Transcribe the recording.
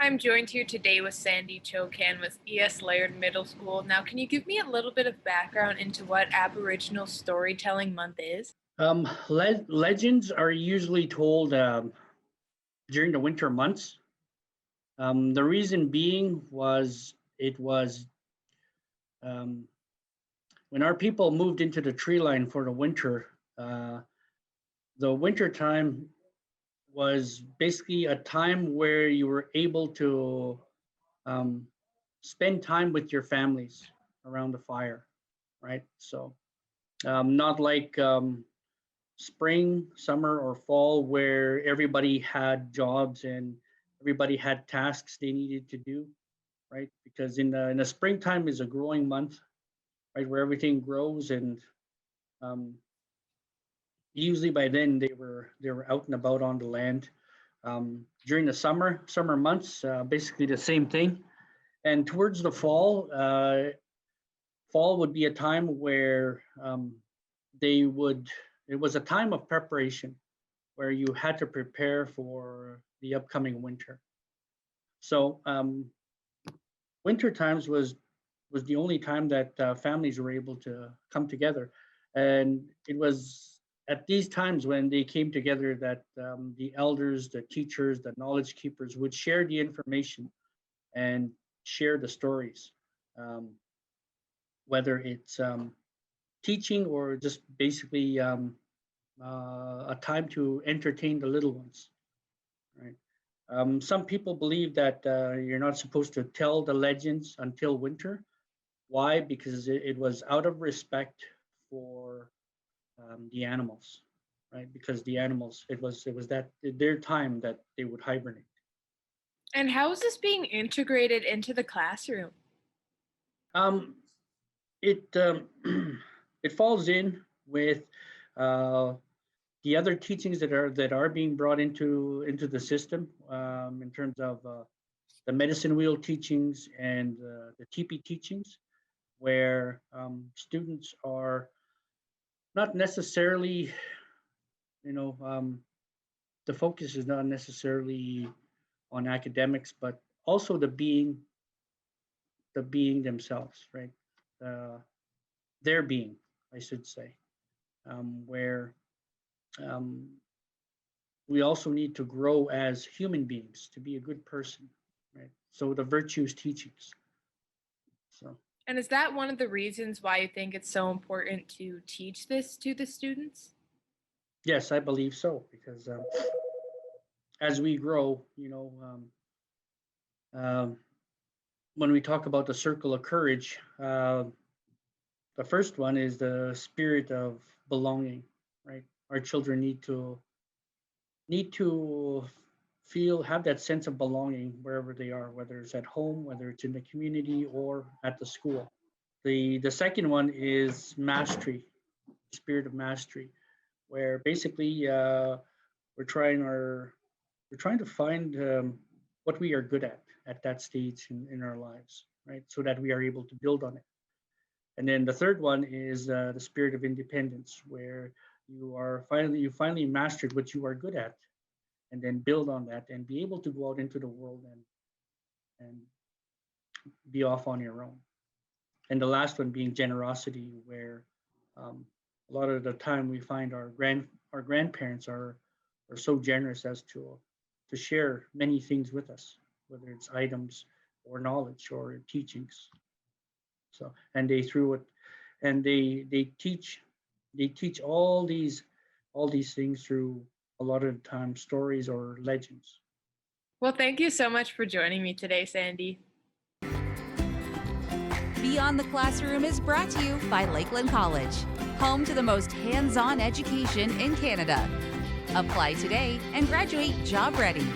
I'm joined here today with Sandy Chokan with ES Laird Middle School. Now, can you give me a little bit of background into what Aboriginal Storytelling Month is? Legends are usually told during the winter months. The reason being was it was um, when our people moved into the tree line for the winter. The winter time was basically a time where you were able to um, spend time with your families around the fire, right? So not like spring, summer, or fall where everybody had jobs and everybody had tasks they needed to do, right? Because in the springtime is a growing month, right, where everything grows, and um, usually by then they were out and about on the land. During the summer months, basically the same thing. And towards the fall would be a time where they would. It was a time of preparation where you had to prepare for the upcoming winter. So winter times was the only time that families were able to come together, and it was at these times when they came together that the elders, the teachers, the knowledge keepers would share the information and share the stories, um, whether it's teaching or just basically a time to entertain the little ones, right? Some people believe that you're not supposed to tell the legends until winter. Why? Because it was out of respect for the animals, right? Because the animals, it was that their time that they would hibernate. And how is this being integrated into the classroom? Um, it it falls in with uh, the other teachings that are being brought into the system in terms of the medicine wheel teachings and the TP teachings, where students are not necessarily, you know, the focus is not necessarily on academics, but also the being themselves, right? Uh, their being, I should say, where um, we also need to grow as human beings to be a good person, right? So the virtues teachings. So And is that one of the reasons why you think it's so important to teach this to the students? yes, I believe so because as we grow, when we talk about the circle of courage, the first one is the spirit of belonging, right? Our children need to have that sense of belonging wherever they are, whether it's at home, whether it's in the community or at the school. The second one is mastery, spirit of mastery, where basically we're trying our we're trying to find what we are good at that stage in our lives, right? So that we are able to build on it. And then the third one is the spirit of independence, where you finally mastered what you are good at, and then build on that and be able to go out into the world and be off on your own. And the last one being generosity, where um, a lot of the time we find our grandparents are so generous as to share many things with us, whether it's items or knowledge or teachings. So and they through it and they teach all these things through a lot of the time stories or legends. Well, thank you so much for joining me today, Sandy. Beyond the Classroom is brought to you by Lakeland College, home to the most hands-on education in Canada. Apply today and graduate job ready.